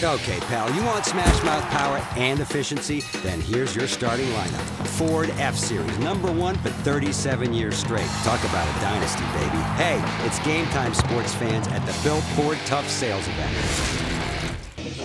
Okay, pal, you want smash mouth power and efficiency? Then here's your starting lineup. Ford F-Series, #1 for 37 years straight. Talk about a dynasty, baby. Hey, it's game time, sports fans, at the Bill Ford Tough Sales Event.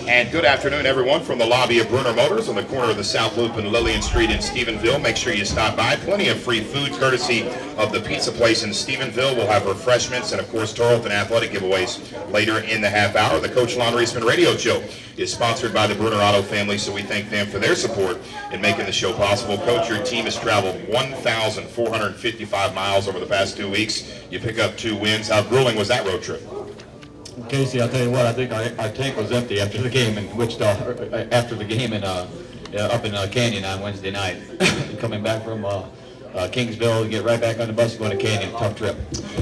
And good afternoon, everyone, from the lobby of Bruner Motors on the corner of the South Loop and Lillian Street in Stephenville. Make sure you stop by. Plenty of free food courtesy of the pizza place in Stephenville. We'll have refreshments and, of course, Tarleton athletic giveaways later in the half hour. The Coach Lonn Reisman radio show is sponsored by the Bruner Auto family, so we thank them for their support in making the show possible. Coach, your team has traveled 1,455 miles over the past 2 weeks. You pick up 2 wins. How grueling was that road trip? Casey, I'll tell you what, I think our tank was empty after the game in Wichita, after the game in, up in Canyon on Wednesday night. Coming back from Kingsville, get right back on the bus going to Canyon, tough trip.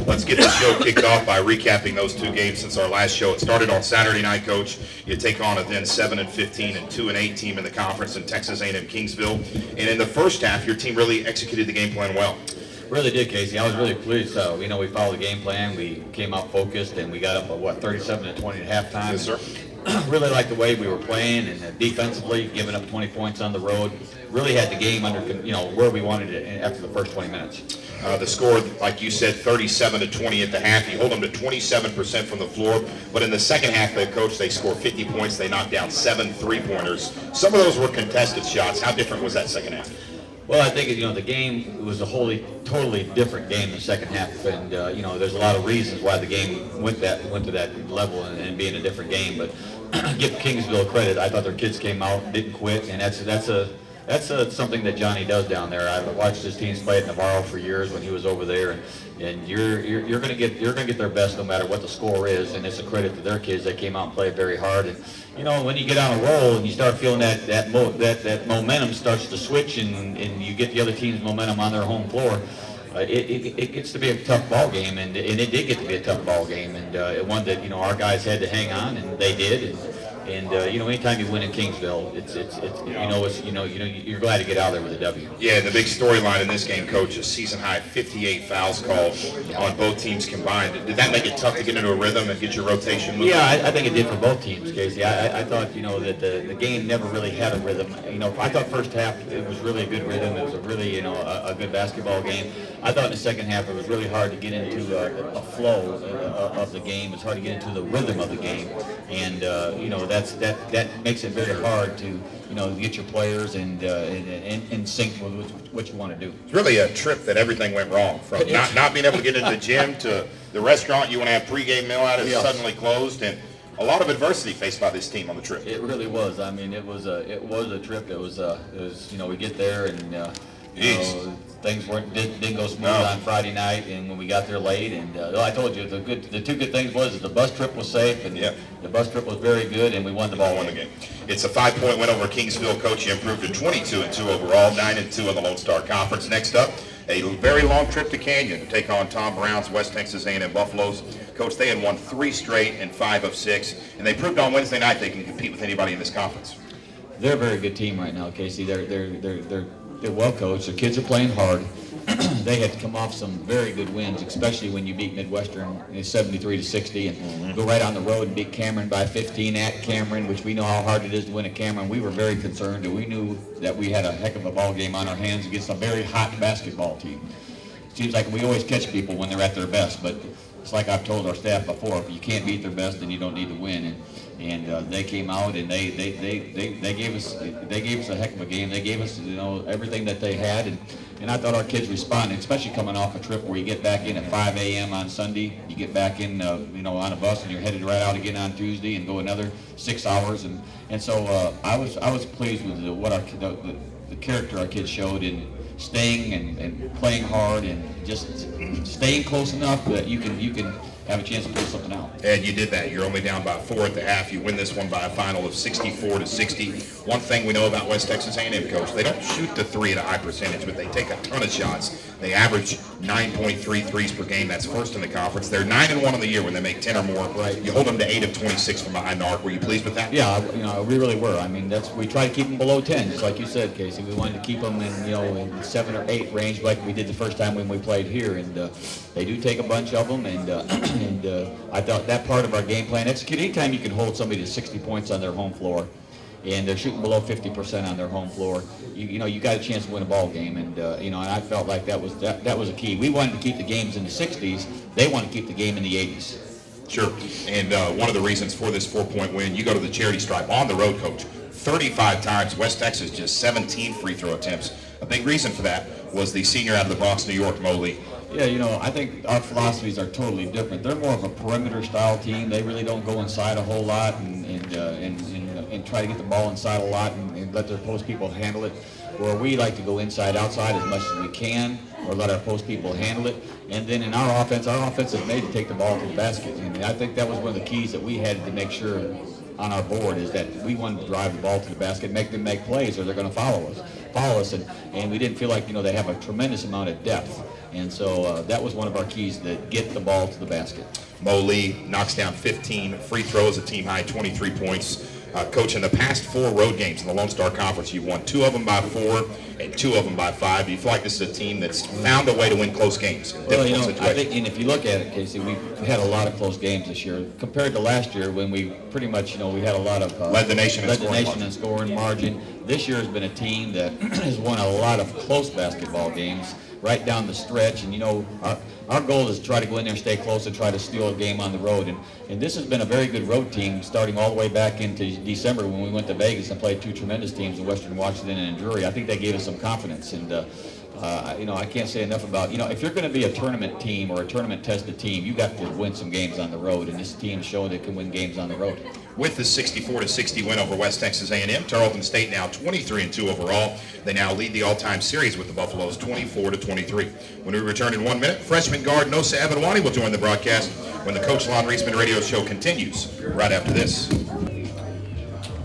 Let's get the show kicked off by recapping those 2 games since our last show. It started on Saturday night, Coach. You take on a then 7-15 and 2-8 team in the conference in Texas A&M Kingsville. And in the first half, your team really executed the game plan well. Really did, Casey. I was really pleased. We followed the game plan. We came out focused, and we got up at 37-20 at halftime. Yes, sir. Really liked the way we were playing, and defensively, giving up 20 points on the road. Really had the game under, where we wanted it after the first 20 minutes. The score, like you said, 37-20 at the half. You hold them to 27% from the floor. But in the second half, Coach, they scored 50 points. They knocked down 7 3-pointers. Some of those were contested shots. How different was that second half? Well, I think the game was a totally different game in the second half, and there's a lot of reasons why the game went to that level and being a different game. But give Kingsville credit. I thought their kids came out, didn't quit, and that's something that Johnny does down there. I've watched his teams play at Navarro for years when he was over there, and you're going to get their best no matter what the score is, and it's a credit to their kids. They came out and played very hard, and when you get on a roll and you start feeling that momentum starts to switch, and you get the other team's momentum on their home floor, it gets to be a tough ball game, and it did get to be a tough ball game, and one that our guys had to hang on, and they did. And anytime you win in Kingsville, you're glad to get out there with a W. Yeah, and the big storyline in this game, Coach, is season high 58 fouls called on both teams combined. Did that make it tough to get into a rhythm and get your rotation moving? Yeah, I think it did for both teams, Casey. I thought that the game never really had a rhythm. I thought first half it was really a good rhythm. It was a really a good basketball game. I thought in the second half it was really hard to get into a flow of the game. It's hard to get into the rhythm of the game, and that makes it very hard to get your players in sync with what you want to do. It's really a trip that everything went wrong, from not being able to get into the gym to the restaurant you want to have pregame meal at is suddenly closed, and a lot of adversity faced by this team on the trip. It really was. I mean, it was a trip. It was we get there and things didn't go smooth on Friday night, and when we got there late, and I told you the 2 good things was that the bus trip was safe, and the bus trip was very good, and we won the ball game. It's a 5-point win over Kingsville. Coach, you improved to 22-2 overall, 9-2 in the Lone Star Conference. Next up, a very long trip to Canyon to take on Tom Brown's West Texas A&M Buffaloes. Coach, they had won 3 straight and 5 of 6, and they proved on Wednesday night they can compete with anybody in this conference. They're a very good team right now, Casey. They're well coached. Their kids are playing hard. They had to come off some very good wins, especially when you beat Midwestern 73-60 and go right on the road and beat Cameron by 15 at Cameron, which we know how hard it is to win at Cameron. We were very concerned, and we knew that we had a heck of a ball game on our hands against a very hot basketball team. It seems like we always catch people when they're at their best, but it's like I've told our staff before, if you can't beat their best, then you don't need to win. And they came out and they gave us a heck of a game. They gave us everything that they had, and I thought our kids responded, especially coming off a trip where you get back in at 5 a.m. on Sunday, you get back in on a bus and you're headed right out again on Tuesday and go another 6 hours, and so I was pleased with what the character our kids showed in staying and playing hard and just staying close enough that you can have a chance to pull something out. And you did that. You're only down by 4 at the half. You win this one by a final of 64-60. One thing we know about West Texas A&M, Coach, they don't shoot the 3 at a high percentage, but they take a ton of shots. They average 9.3 threes per game. That's first in the conference. They're 9-1 on the year when they make 10 or more. Right. You hold them to 8 of 26 from behind the arc. Were you pleased with that? Yeah, we really were. I mean, we try to keep them below 10, just like you said, Casey. We wanted to keep them in 7 or 8 range, like we did the first time when we played here. And they do take a bunch of them, and and I thought that part of our game plan executed. Anytime you can hold somebody to 60 points on their home floor, and they're shooting below 50% on their home floor, you know you got a chance to win a ball game, and you know, and I felt like that was a key. We wanted to keep the games in the 60s. They want to keep the game in the 80s. Sure. And one of the reasons for this 4-point win, you go to the charity stripe on the road, Coach. 35 times. West Texas just 17 free throw attempts. A big reason for that was the senior out of the Bronx, New York, Mo Lee. Yeah, you know, I think our philosophies are totally different. They're more of a perimeter style team. They really don't go inside a whole lot and try to get the ball inside a lot and let their post people handle it. Where we like to go inside, outside as much as we can, or let our post people handle it. And then in our offense is made to take the ball to the basket. And I think that was one of the keys that we had to make sure on our board, is that we wanted to drive the ball to the basket, make them make plays, or they're going to follow us. And we didn't feel like, you know, they have a tremendous amount of depth. And so that was one of our keys, to get the ball to the basket. Mo Lee knocks down 15 free throws, a team high 23 points. Coach, in the past 4 road games in the Lone Star Conference, you've won 2 of them by 4 and 2 of them by 5. Do you feel like this is a team that's found a way to win close games? Well, you know, I think, and if you look at it, Casey, we've had a lot of close games this year compared to last year, when we pretty much, you know, we had a lot of led the nation in scoring margin. This year has been a team that has won a lot of close basketball games right down the stretch, and you know, our goal is to try to go in there and stay close and try to steal a game on the road. And this has been a very good road team, starting all the way back into December when we went to Vegas and played 2 tremendous teams in Western Washington and Drury. I think that gave us some confidence. And you know, I can't say enough about, you know, if you're going to be a tournament team or a tournament tested team, you got to win some games on the road. And this team showed it can win games on the road. With the 64-60 win over West Texas A&M, Tarleton State now 23-2 overall. They now lead the all-time series with the Buffaloes 24-23. When we return in 1 minute, freshman guard Nosa Ebenwani will join the broadcast when the Coach Lonn Reisman radio show continues right after this.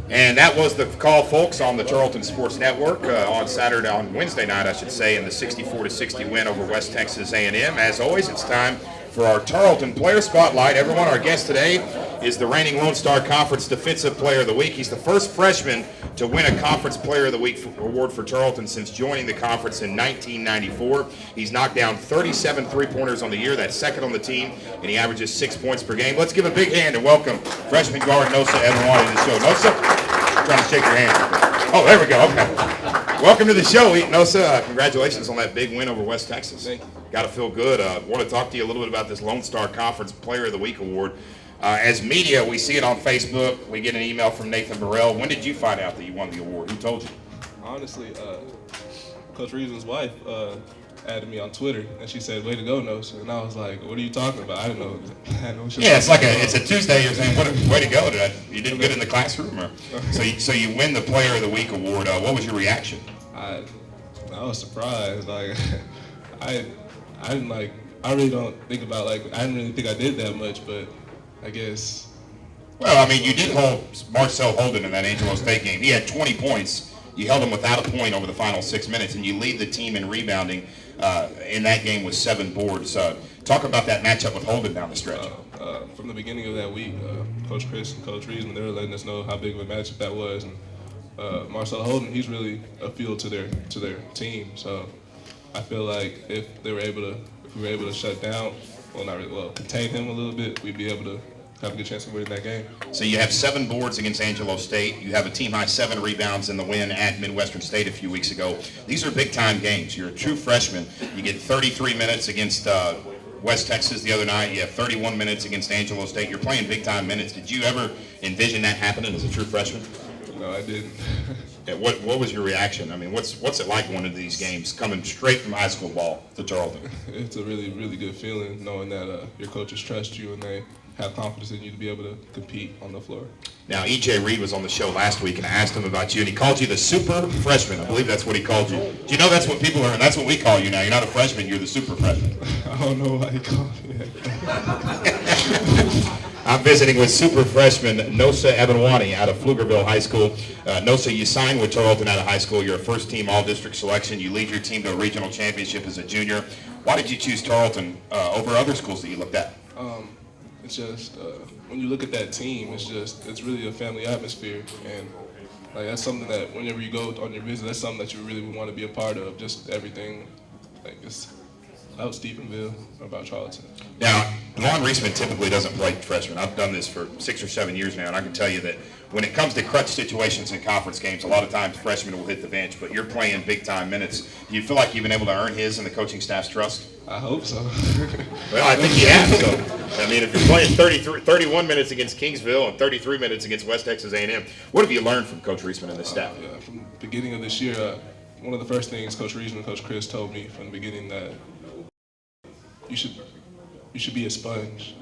And that was the call, folks, on the Tarleton Sports Network on Wednesday night, I should say, in the 64-60 win over West Texas A&M. As always, it's time for our Tarleton Player Spotlight. Everyone, our guest today is the reigning Lone Star Conference Defensive Player of the Week. He's the first freshman to win a Conference Player of the Week award for Tarleton since joining the conference in 1994. He's knocked down 37 three-pointers on the year. That's second on the team, and he averages 6 points per game. Let's give a big hand and welcome freshman guard Nosa Ebenwani to the show. Nosa, I'm trying to shake your hand. Oh, there we go. Okay. Welcome to the show, Nosa. Congratulations on that big win over West Texas. Thank you. Got to feel good. Want to talk to you a little bit about this Lone Star Conference Player of the Week award. As media, we see it on Facebook. We get an email from Nathan Burrell. When did you find out that you won the award? Who told you? Honestly, Coach Reisman's wife added me on Twitter, and she said, "Way to go, Nosa." And I was like, "What are you talking about?" I didn't know. Yeah, it's a Tuesday. You're saying, "Way to go!" You did good in the classroom, or so you win the Player of the Week award. What was your reaction? I was surprised. Like, I didn't like. I really don't think about, like, I didn't really think I did that much, but I guess. Well, I mean, you did hold Marcel Holden in that Angelo State game. He had 20 points. You held him without a point over the final 6 minutes, and you lead the team in rebounding in that game with 7 boards. Talk about that matchup with Holden down the stretch. From the beginning of that week, Coach Chris and Coach Reisman, they were letting us know how big of a matchup that was. And Marcel Holden, he's really a field to their team. So I feel like if we were able to shut down, contain him a little bit, we'd be able to have a good chance of winning that game. So you have 7 boards against Angelo State. You have a team-high 7 rebounds in the win at Midwestern State a few weeks ago. These are big-time games. You're a true freshman. You get 33 minutes against West Texas the other night. You have 31 minutes against Angelo State. You're playing big-time minutes. Did you ever envision that happening as a true freshman? No, I didn't. Yeah, what was your reaction? I mean, what's it like going into these games, coming straight from high school ball to Tarleton? It's a really, really good feeling knowing that your coaches trust you and they have confidence in you to be able to compete on the floor. Now, E.J. Reed was on the show last week, and I asked him about you, and he called you the super freshman. I believe that's what he called you. Do you know that's what people are, and that's what we call you now. You're not a freshman, you're the super freshman. I don't know why he called me that. I'm visiting with super freshman Nosa Ebenwani out of Pflugerville High School. Nosa, you signed with Tarleton out of high school. You're a first-team all-district selection. You lead your team to a regional championship as a junior. Why did you choose Tarleton over other schools that you looked at? It's just, when you look at that team, it's really a family atmosphere. And like that's something that whenever you go on your visit, that's something that you really want to be a part of, just everything. Like it's About Stephenville, about Tarleton. Now, Lonn Reisman typically doesn't play freshmen. I've done this for 6 or 7 years now, and I can tell you that when it comes to crutch situations in conference games, a lot of times freshmen will hit the bench, but you're playing big-time minutes. Do you feel like you've been able to earn his and the coaching staff's trust? I hope so. Well, I think you have. So, I mean, if you're playing 31 minutes against Kingsville and 33 minutes against West Texas A&M, what have you learned from Coach Reisman and the staff? Yeah, from the beginning of this year, one of the first things Coach Reisman and Coach Chris told me from the beginning that you should be a sponge.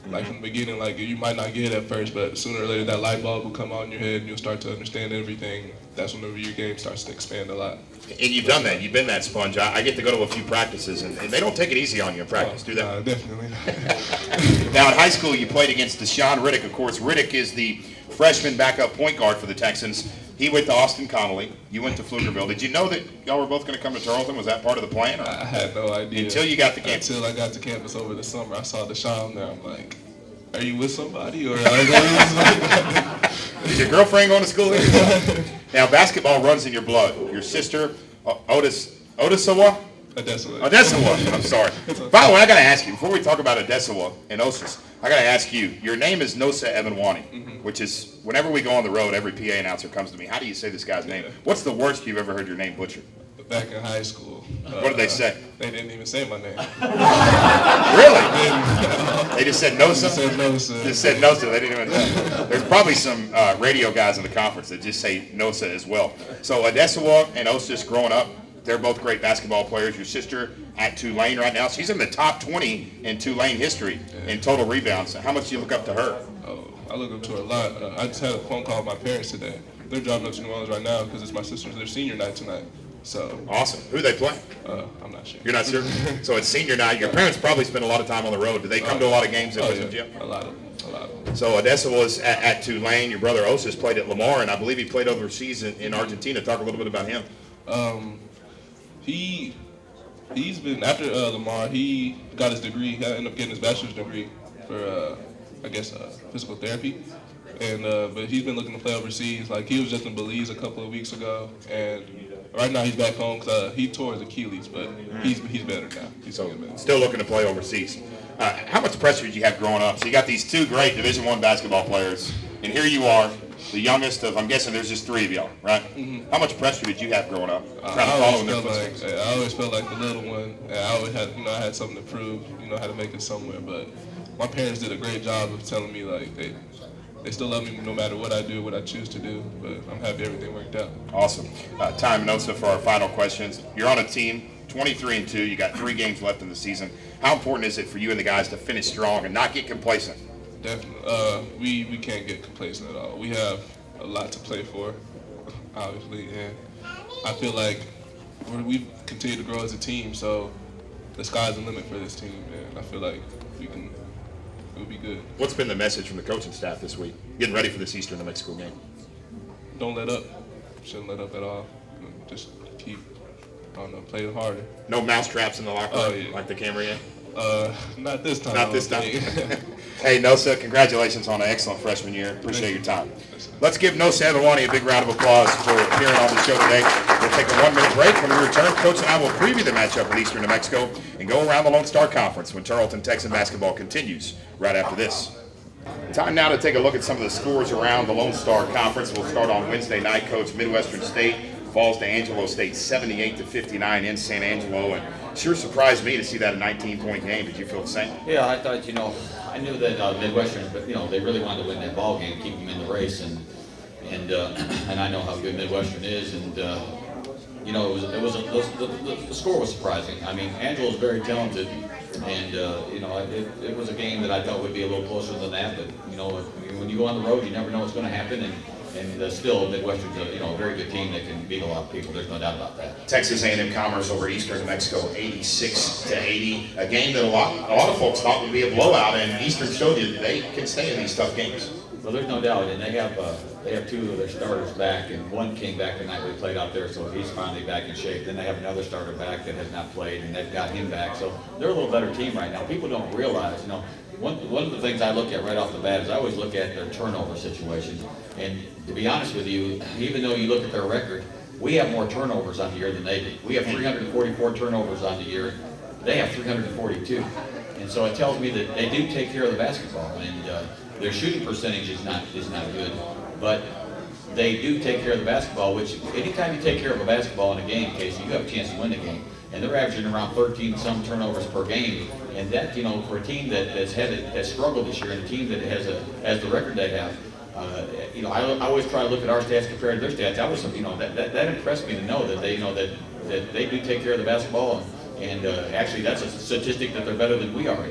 Like from the beginning, like you might not get it at first, but sooner or later that light bulb will come on in your head and you'll start to understand everything. That's whenever your game starts to expand a lot. And you've done that. You've been that sponge. I get to go to a few practices, and they don't take it easy on you in practice, do they? Definitely. Now, in high school, you played against Deshaun Riddick. Of course, Riddick is the freshman backup point guard for the Texans. He went to Austin Connolly. You went to Pflugerville. Did you know that y'all were both going to come to Tarleton? Was that part of the plan? I had no idea. Until you got to campus? Until I got to campus over the summer. I saw Deshaun there. I'm like, are you with somebody? Or Is your girlfriend going to school here? Now, basketball runs in your blood. Your sister, Odesawa? Odesawa. I'm sorry. By the way, I got to ask you, before we talk about Odesawa and Osis, I got to ask you, your name is Nosa Ebenwani, which is, whenever we go on the road, every PA announcer comes to me. How do you say this guy's name? What's the worst you've ever heard your name butchered? Back in high school. What did they say? They didn't even say my name. Really? They just said Nosa? They said Nosa. Just said Nosa. They didn't even. There's probably some radio guys in the conference that just say Nosa as well. So Odesawa and Osis growing up, they're both great basketball players. Your sister at Tulane right now, she's in the top 20 in Tulane history in total rebounds. How much do you look up to her? Oh, I look up to her a lot. I just had a phone call with my parents today. They're driving up to New Orleans right now because it's my sister's their senior night tonight. So Awesome. Who they play? I'm not sure. You're not sure? So it's senior night. Your parents probably spend a lot of time on the road. Do they come to a lot of games at the gym? A lot of them. So Odessa was at Tulane. Your brother Osis played at Lamar, and I believe he played overseas in Argentina. Talk a little bit about him. He's been, after Lamar, he got his degree. He ended up getting his bachelor's degree for, physical therapy. And but he's been looking to play overseas. Like, he was just in Belize a couple of weeks ago, and right now he's back home because he tore his Achilles, but he's better now. He's better. Still looking to play overseas. How much pressure did you have growing up? So you got these two great Division I basketball players, and here you are, the youngest of, I'm guessing there's just three of y'all, right? Mm-hmm. How much pressure did you have growing up? I always felt like the little one. And I always had, I had something to prove, how to make it somewhere. But my parents did a great job of telling me, like, they still love me no matter what I do, what I choose to do. But I'm happy everything worked out. Awesome. Time and Osa for our final questions. You're on a team, 23-2. You got 3 games left in the season. How important is it for you and the guys to finish strong and not get complacent? Definitely. We can't get complacent at all. We have a lot to play for, obviously, and I feel like we continue to grow as a team, so the sky's the limit for this team, and I feel like we'll be good. What's been the message from the coaching staff this week, getting ready for this Eastern New Mexico game? Don't let up. Shouldn't let up at all. Just keep, playing harder. No mouse traps in the locker room like the Camry? Not this time. Not this time. Hey, Nosa, congratulations on an excellent freshman year. Appreciate your time. Let's give Nosa Ebenwani a big round of applause for appearing on the show today. We'll take a 1-minute break. When we return, Coach and I will preview the matchup with Eastern New Mexico and go around the Lone Star Conference when Tarleton Texan basketball continues right after this. Time now to take a look at some of the scores around the Lone Star Conference. We'll start on Wednesday night. Coach, Midwestern State falls to Angelo State 78-59 in San Angelo, and sure surprised me to see that a 19-point game. Did you feel the same? Yeah, I thought, I knew that Midwestern, but they really wanted to win that ball game, keep them in the race, and I know how good Midwestern is, and the score was surprising. I mean, Angelo's very talented, and it was a game that I thought would be a little closer than that. But when you go on the road, you never know what's going to happen, and still Midwestern's a very good team that can beat a lot of people. There's no doubt about that. Texas A&M Commerce over Eastern New Mexico 86-80, a game that a lot of folks thought would be a blowout, and Eastern showed you that they can stay in these tough games. Well, there's no doubt, and they have 2 of their starters back, and one came back the night we played out there, so he's finally back in shape. Then they have another starter back that has not played, and they've got him back. So they're a little better team right now. People don't realize, one of the things I look at right off the bat is I always look at their turnover situation. And to be honest with you, even though you look at their record, we have more turnovers on the year than they do. We have 344 turnovers on the year. They have 342. And so it tells me that they do take care of the basketball, and their shooting percentage is not good, but they do take care of the basketball, which anytime you take care of a basketball in a game, Casey, you have a chance to win the game. And they're averaging around 13 some turnovers per game, and that, you know, for a team that's struggled this year, and a team that has the record they have, you know, I always try to look at our stats compared to their stats. That was something, you know, that impressed me to know that they, you know, that they do take care of the basketball, and actually that's a statistic that they're better than we are.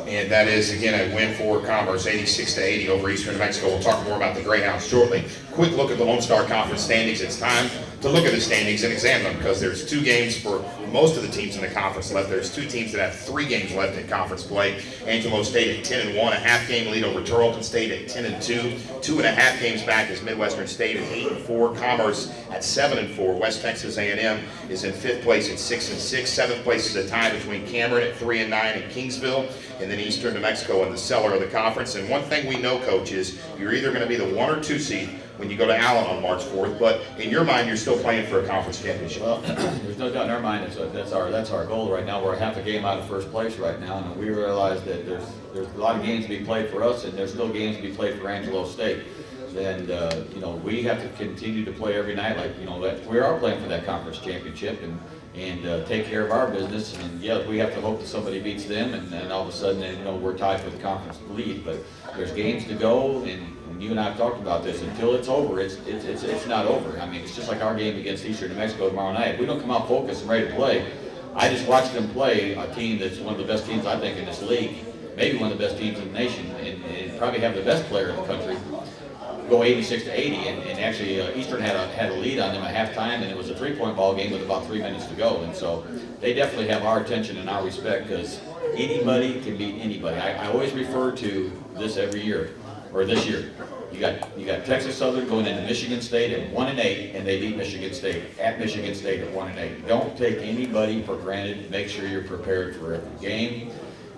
And that is, again, a win for Commerce, 86-80 over Eastern New Mexico. We'll talk more about the Greyhounds shortly. Quick look at the Lone Star Conference standings. It's time to look at the standings and examine them, because there's 2 games for most of the teams in the conference left. There's 2 teams that have 3 games left in conference play. Angelo State at 10-1, a half-game lead over Tarleton State at 10-2. 2.5 games back is Midwestern State at 8-4. Commerce at 7-4. West Texas A&M is in 5th place at 6-6. 7th place is a tie between Cameron at 3-9 and Kingsville, and then Eastern New Mexico in the cellar of the conference. And one thing we know, Coach, is you're either going to be the 1 or 2 seed when you go to Allen on March 4th, but in your mind, you're still playing for a conference championship. Well, there's no doubt in our mind that's our goal right now. We're half a game out of first place right now, and we realize that there's a lot of games to be played for us, and there's still games to be played for Angelo State. And you know, we have to continue to play every night, like, you know, that we are playing for that conference championship, and take care of our business. And yeah, we have to hope that somebody beats them, and then all of a sudden, you know, we're tied for the conference lead. But there's games to go, and you and I have talked about this. Until it's over, it's not over. I mean, it's just like our game against Eastern New Mexico tomorrow night. If we don't come out focused and ready to play, I just watched them play a team that's one of the best teams, I think, in this league, maybe one of the best teams in the nation, and probably have the best player in the country, go 86-80, and actually Eastern had a lead on them at halftime, and it was a 3-point ball game with about 3 minutes to go. And so they definitely have our attention and our respect, because anybody can beat anybody. I always refer to this every year, or this year. You got Texas Southern going into Michigan State at 1-8, and they beat Michigan State at Michigan State at 1-8. Don't take anybody for granted. Make sure you're prepared for every game.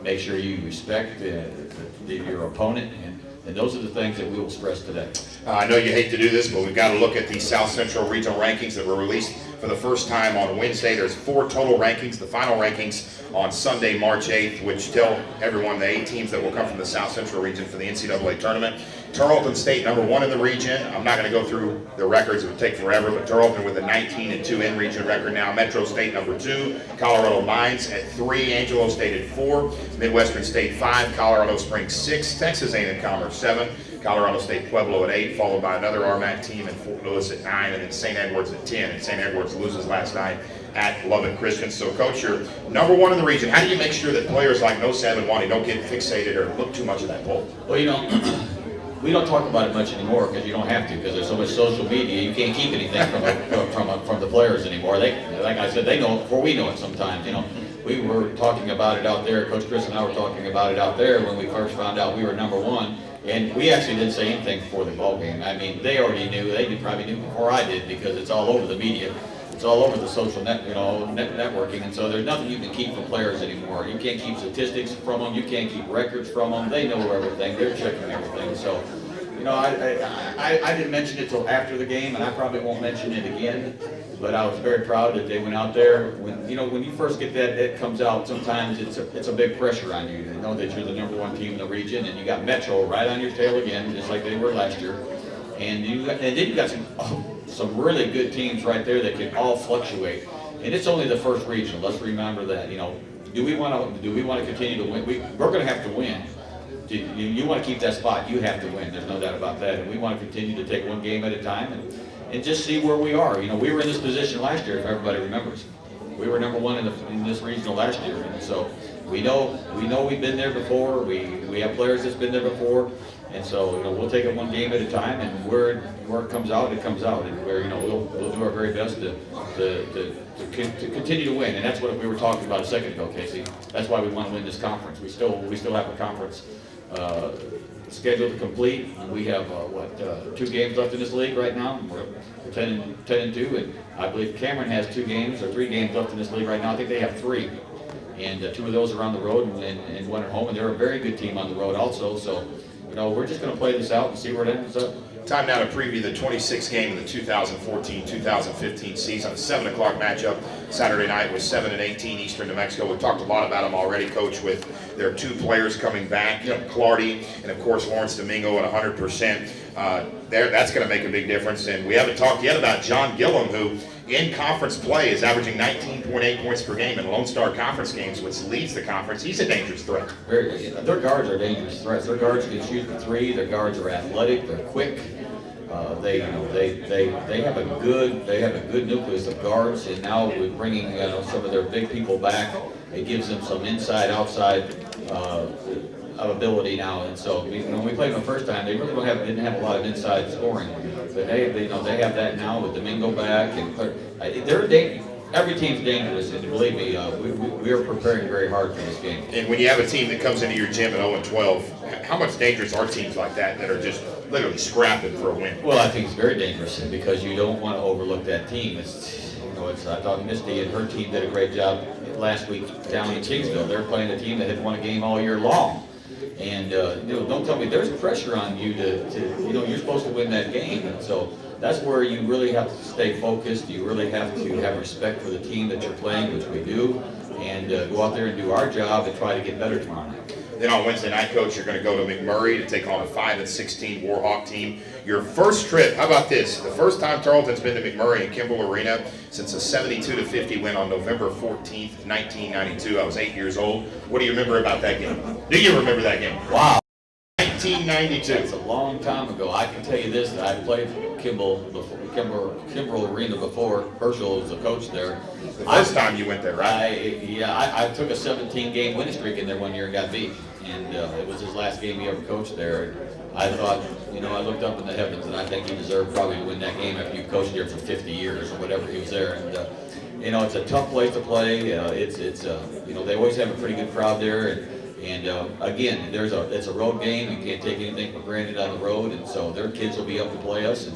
Make sure you respect your opponent, and those are the things that we will stress today. I know you hate to do this, but we've got to look at the South Central Regional rankings that were released for the first time on Wednesday. There's 4 total rankings. The final rankings on Sunday, March 8th, which tell everyone the 8 teams that will come from the South Central region for the NCAA tournament. Tarleton State, number 1 in the region. I'm not going to go through the records. It would take forever, but Tarleton with a 19-2 in-region record now. Metro State, number 2. Colorado Mines at 3. Angelo State at 4. Midwestern State 5. Colorado Springs 6. Texas A&M Commerce 7. Colorado State Pueblo at 8, followed by another RMAC team in Fort Lewis at 9, and then St. Edwards at 10. And St. Edwards loses last night at Lubbock Christian. So, Coach, you're number 1 in the region. How do you make sure that players like No Sam and Wani don't get fixated or look too much at that poll? Well, you know, we don't talk about it much anymore, because you don't have to, because there's so much social media. You can't keep anything from the players anymore. They, like I said, they know it before we know it sometimes. You know, we were talking about it out there. Coach Chris and I were talking about it out there when we first found out we were number 1. And we actually didn't say anything before the ball game. I mean, they already knew. They probably knew before I did, because it's all over the media. It's all over the social networking. And so there's nothing you can keep from players anymore. You can't keep statistics from them. You can't keep records from them. They know everything. They're checking everything. So, you know, I didn't mention it till after the game, and I probably won't mention it again. But I was very proud that they went out there. When you first get that, it comes out. Sometimes it's a big pressure on you. They know that you're the number 1 team in the region, and you got Metro right on your tail again, just like they were last year. And then you got some really good teams right there that can all fluctuate. And it's only the first regional. Let's remember that. You know, do we want to continue to win? We're going to have to win. You want to keep that spot, you have to win. There's no doubt about that. And we want to continue to take one game at a time and just see where we are. You know, we were in this position last year, if everybody remembers. We were number 1 in this regional last year, and so we know we've been there before. We have players that's been there before, and so, you know, we'll take it one game at a time, and where it comes out, it comes out, and we'll do our very best to continue to win. And that's what we were talking about a second ago, Casey. That's why we want to win this conference. We still have a conference scheduled to complete. We have 2 games left in this league right now. We're 10-2, and I believe Cameron has 2 games or 3 games left in this league right now. I think they have 3, and 2 of those are on the road and 1 at home. And they're a very good team on the road also. So, you know, we're just going to play this out and see where it ends up. Time now to preview the 26th game of the 2014-2015 season. A 7 o'clock matchup Saturday night with 7 and 18 Eastern New Mexico. We've talked a lot about them already, Coach, with their 2 players coming back, Clardy and, of course, Lawrence Domingo at 100%. That's going to make a big difference. And we haven't talked yet about John Gillum, who in conference play is averaging 19.8 points per game in Lone Star Conference games, which leads the conference. He's a dangerous threat. Their guards are dangerous threats. Their guards can shoot the 3. Their guards are athletic. They're quick. They have a good nucleus of guards, and now with bringing some of their big people back, it gives them some inside outside of ability now. And so when we played them the first time, they really didn't have a lot of inside scoring, but they have that now with Domingo back, and every team's dangerous, and believe me, we are preparing very hard for this game. And when you have a team that comes into your gym at 0-12, how much dangerous are teams like that are just literally scrapping for a win? Well, I think it's very dangerous because you don't want to overlook that team. I thought Misty and her team did a great job last week down in Kingsville. They're playing a team that had won a game all year long. And don't tell me there's pressure on you to you're supposed to win that game. And so that's where you really have to stay focused. You really have to have respect for the team that you're playing, which we do, and go out there and do our job and try to get better tomorrow night. Then on Wednesday night, Coach, you're going to go to McMurray to take on a 5 and 16 Warhawk team. Your first trip, how about this? The first time Tarleton's been to McMurray in Kimball Arena since a 72-50 win on November 14th, 1992. I was 8 years old. What do you remember about that game? Do you remember that game? Wow. 1992. It's a long time ago. I can tell you this, that I played Kimball Arena before. Herschel was the coach there. The first time you went there, right? I took a 17-game winning streak in there one year and got beat. And it was his last game he ever coached there. I thought, I looked up in the heavens, and I think he deserved probably to win that game after you coached there for 50 years or whatever he was there. And it's a tough place to play. They always have a pretty good crowd there. And again, it's a road game. You can't take anything for granted on the road, and so their kids will be up to play us,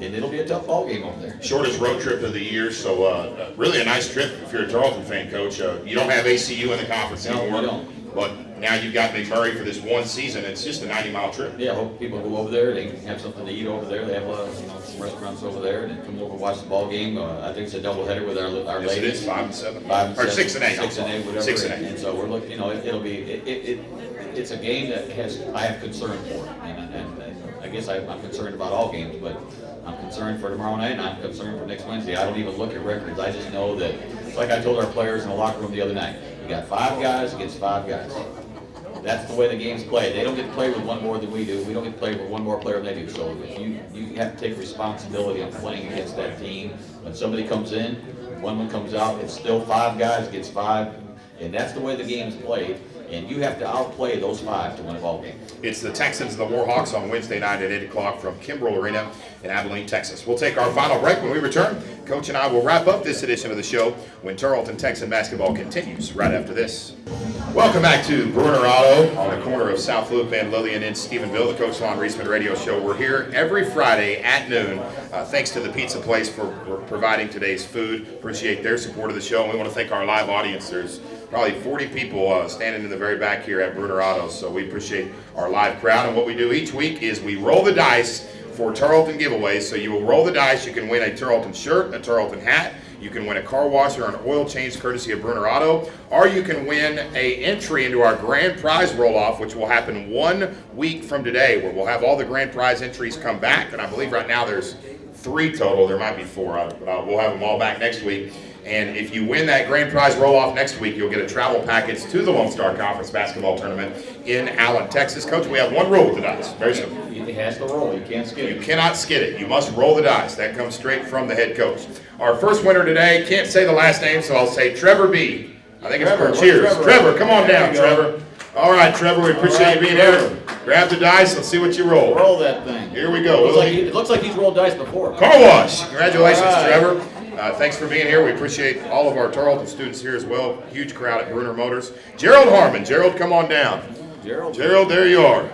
and it'll be a tough ball game over there. Shortest road trip of the year, so really a nice trip if you're a Tarleton fan, Coach. You don't have ACU in the conference anymore. No, we don't. But now you've got McMurray for this one season. It's just a 90-mile trip. Yeah, I hope people go over there. They can have something to eat over there. They have a lot of some restaurants over there, and then come over and watch the ball game. I think it's a doubleheader with our Yes, ladies. it is 5 and 7. 5 and 7. Or 6 and 8. 6 and 8, whatever. 6 and 8. And so we're looking. It'll be. It's a game that I have concern for, and I guess I'm concerned about all games, but I'm concerned for tomorrow night, and I'm concerned for next Wednesday. I don't even look at records. I just know that, like I told our players in the locker room the other night, you got 5 guys against 5 guys. That's the way the game's played. They don't get to play with one more than we do. We don't get to play with one more player than they do. So if you have to take responsibility on playing against that team. When somebody comes in, one comes out, it's still 5 guys against 5, and that's the way the game is played. And you have to outplay those 5 to win a ball game. It's the Texans and the Warhawks on Wednesday night at 8 o'clock from Kimbrell Arena in Abilene, Texas. We'll take our final break. When we return, Coach and I will wrap up this edition of the show when Tarleton Texan basketball continues right after this. Welcome back to Bruner Auto on the corner of South Loop and Lillian in Stephenville, the Coach Lonn Reisman radio show. We're here every Friday at noon. Thanks to the pizza place for providing today's food. Appreciate their support of the show. And we want to thank our live audience. There's probably 40 people standing in the very back here at Bruner Auto, so we appreciate our live crowd. And what we do each week is we roll the dice for Tarleton giveaways. So you will roll the dice. You can win a Tarleton shirt, a Tarleton hat. You can win a car wash or an oil change courtesy of Bruner Auto, or you can win a entry into our grand prize roll-off, which will happen 1 week from today, where we'll have all the grand prize entries come back. And I believe right now there's 3 total. There might be 4, but we'll have them all back next week. And if you win that grand prize roll-off next week, you'll get a travel package to the Lone Star Conference basketball tournament in Allen, Texas. Coach, we have one rule with the dice. Very simple. It has to roll. You can't skid it. You cannot skid it. You must roll the dice. That comes straight from the head coach. Our first winner today, can't say the last name, so I'll say Trevor B. I think it's for cheers. Trevor, come on down, Trevor. All right, Trevor, we appreciate you being here. Grab the dice. Let's see what you roll. Roll that thing. Here we go. It looks like he's rolled dice before. Car wash. Congratulations, Trevor. Thanks for being here. We appreciate all of our Tarleton students here as well. Huge crowd at Bruner Motors. Gerald Harmon. Gerald, come on down. Gerald, there you are.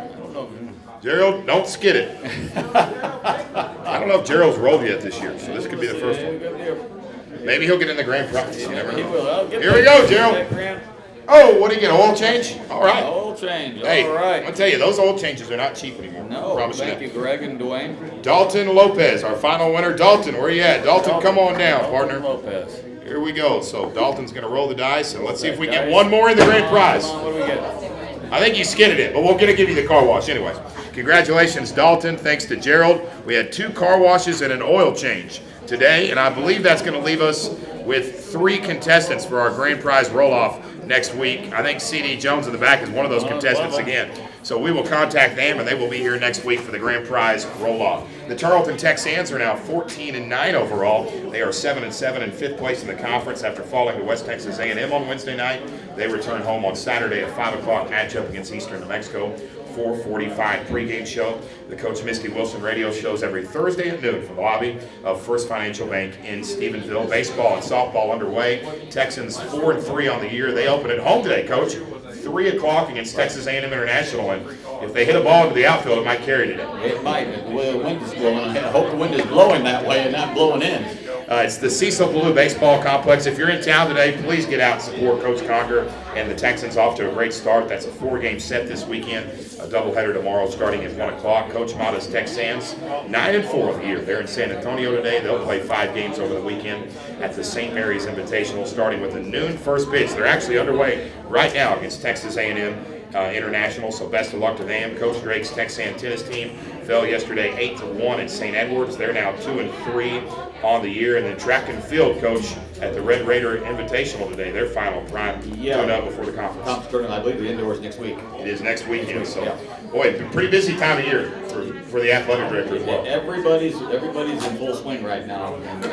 Gerald, don't skid it. I don't know if Gerald's rolled yet this year, so this could be the first one. Maybe he'll get in the grand prize. You never know. Here we go, Gerald. Oh, what do you get? Oil change? All right. change. Hey, All right. I'm gonna tell you, those oil changes are not cheap anymore. No, Promise thank that. you, Greg and Dwayne. Dalton Lopez, our final winner. Dalton, where you at? Dalton, come on down, partner. Lopez. Here we go. So Dalton's gonna roll the dice, and let's see if we get one more in the grand prize. Come on, what do we get? I think you skidded it, but we're gonna give you the car wash anyways. Congratulations, Dalton. Thanks to Gerald. We had 2 car washes and an oil change today, and I believe that's gonna leave us with 3 contestants for our grand prize roll-off next week. I think C.D. Jones in the back is one of those contestants again. So we will contact them, and they will be here next week for the grand prize roll-off. The Tarleton Texans are now 14-9 overall. They are 7-7 in 5th place in the conference after falling to West Texas A&M on Wednesday night. They return home on Saturday at 5 o'clock matchup against Eastern New Mexico. 4:45 pregame show. The Coach Misty Wilson radio shows every Thursday at noon from the lobby of First Financial Bank in Stephenville. Baseball and softball underway. Texans 4-3 on the year. They open at home today, Coach. 3 o'clock against Texas A&M International, and if they hit a ball into the outfield, it might carry today. It might. The way the wind is blowing. I hope the wind is blowing that way and not blowing in. It's the Cecil Blue Baseball Complex. If you're in town today, please get out and support Coach Conger and the Texans off to a great start. That's a 4-game set this weekend, a doubleheader tomorrow starting at 1 o'clock. Coach Mata's Texans, 9-4 on the year. They're in San Antonio today. They'll play 5 games over the weekend at the St. Mary's Invitational starting with a noon first pitch. They're actually underway right now against Texas A&M International, so best of luck to them. Coach Drake's Texan tennis team fell yesterday 8-1 at St. Edwards. They're now 2-3 on the year. And then track and field, Coach, at the Red Raider Invitational today, their final prime coming up before the conference. Conference tournament, I believe the indoors next week. It is next weekend, so boy, pretty busy time of year for the athletic director as well. Everybody's in full swing right now, and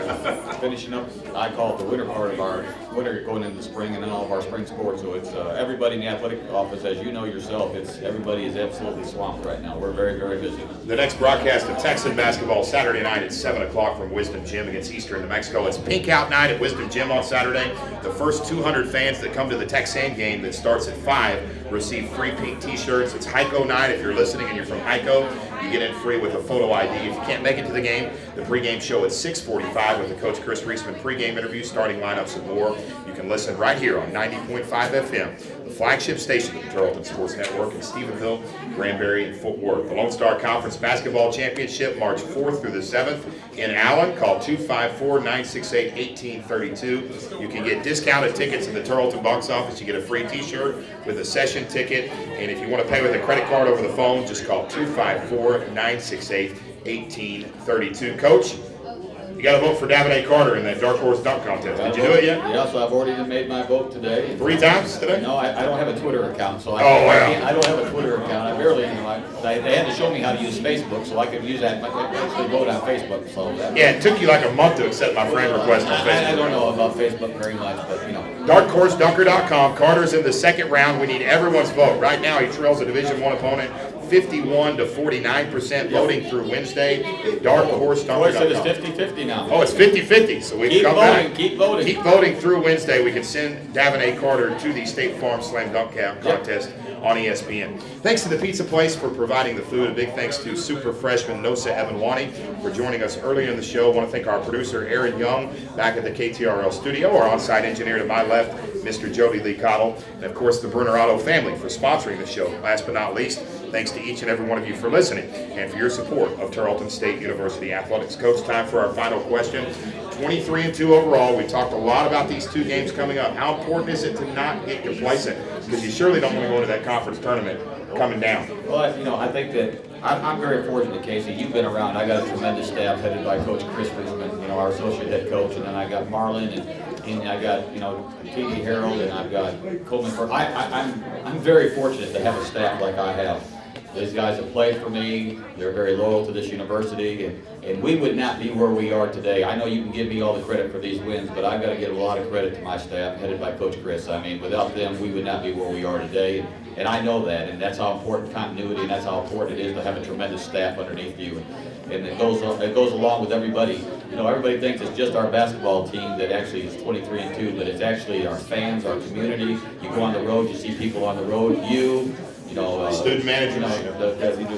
finishing up. I call it the winter part of our winter, going into the spring, and then all of our spring sports. So it's everybody in the athletic office, as you know yourself. Everybody is absolutely swamped right now. We're very, very busy. The next broadcast of Texan basketball Saturday night at 7 o'clock from Wisdom Gym against Eastern New Mexico. It's Pink Out Night at Wisdom Gym on Saturday. The first 200 fans that come to the Texan game that starts at 5 receive free pink t-shirts. It's Heiko Night. If you're listening and you're from Heiko, you get in free with a photo ID. If you can't make it to the game, the pregame show at 6:45 with the Coach Chris Reisman pregame interview, starting lineups and more. You can listen right here on 90.5 FM, the flagship station of the Tarleton Sports Network in Stephenville, Granbury, and Fort Worth. The Lone Star Conference Basketball Championship, March 4th through the 7th in Allen. Call 254-968-1832. You can get discounted tickets in the Tarleton box office. You get a free t-shirt with a session ticket. And if you want to pay with a credit card over the phone, just call 254-968-1832. Coach, you got to vote for Davide Carter in that Dark Horse Dunk Contest. Did you do it yet? Yeah, so I've already made my vote today. 3 times today? No, I don't have a Twitter account, so I don't have a Twitter account. I barely, they had to show me how to use Facebook, so I could use that. I could actually vote on Facebook. So yeah, it took you like a month to accept my friend request on Facebook. I don't know about Facebook very much, but DarkHorseDunker.com. Carter's in the second round. We need everyone's vote. Right now, he trails a Division I opponent 51 to 49% voting through Wednesday. DarkHorseDunker.com. So it's 50-50 now. Oh, it's 50-50, so we can come back. Keep voting. Keep voting through Wednesday. We can send Davide Carter to the State Farm Slam Dunk Contest on ESPN. Thanks to the Pizza Place for providing the food. A big thanks to super freshman Nosa Evanwani for joining us earlier in the show. I want to thank our producer Aaron Young back at the KTRL studio, our on-site engineer to my left, Mr. Jody Lee Cottle, and of course the Bruner Auto family for sponsoring the show. Last but not least, thanks to each and every one of you for listening and for your support of Tarleton State University Athletics. Coach, time for our final question. 23-2 overall. We talked a lot about these 2 games coming up. How important is it to not get complacent? Because you surely don't want to go into that conference tournament coming down. Well, I think that I'm very fortunate, Casey. You've been around. I got a tremendous staff headed by Coach Chris Reisman, our associate head coach, and then I got Marlon, and I got T.D. Harold, and I've got Coleman. I'm very fortunate to have a staff like I have. These guys have played for me. They're very loyal to this university, and we would not be where we are today. I know you can give me all the credit for these wins, but I've got to give a lot of credit to my staff, headed by Coach Chris. I mean, without them, we would not be where we are today, and I know that, and that's how important continuity, and that's how important it is to have a tremendous staff underneath you. And it goes along with everybody. Everybody thinks it's just our basketball team that actually is 23-2, but it's actually our fans, our community. You go on the road, you see people on the road. Student managers.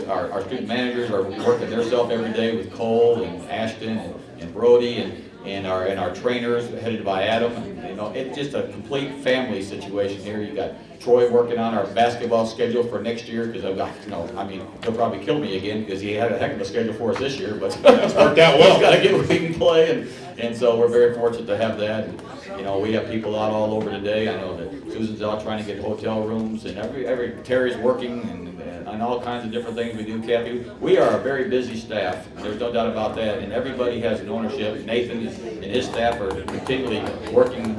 Our student managers are working their self every day with Cole and Ashton and Brody, and and our trainers headed by Adam. You know, it's just a complete family situation here. You got Troy working on our basketball schedule for next year, because I've got, you know, I mean, he'll probably kill me again because he had a heck of a schedule for us this year, but It's worked out well. he's got to get where he can play, and so we're very fortunate to have that. And, you know, we have people out all over today. I know that Susan's out trying to get hotel rooms, and every Terry's working, and all kinds of different things we do, Kathy. We are a very busy staff. There's no doubt about that, and everybody has an ownership. Nathan and his staff are continually working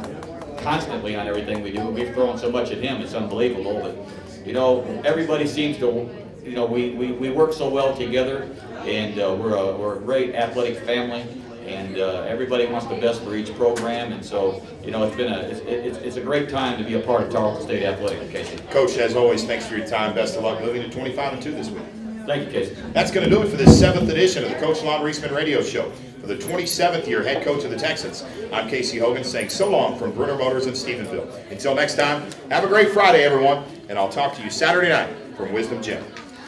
constantly on everything we do. We've thrown so much at him, it's unbelievable. But, you know, everybody seems to, you know, we work so well together, and we're a great athletic family. And everybody wants the best for each program, and so, you know, it's a great time to be a part of Tarleton State Athletic, Casey. Coach, as always, thanks for your time. Best of luck moving to 25-2 this week. Thank you, Casey. That's going to do it for this 7th edition of the Coach Lonn Reisman Radio Show. For the 27th year head coach of the Texans, I'm Casey Hogan saying so long from Brunner Motors in Stephenville. Until next time, have a great Friday, everyone, and I'll talk to you Saturday night from Wisdom Gym.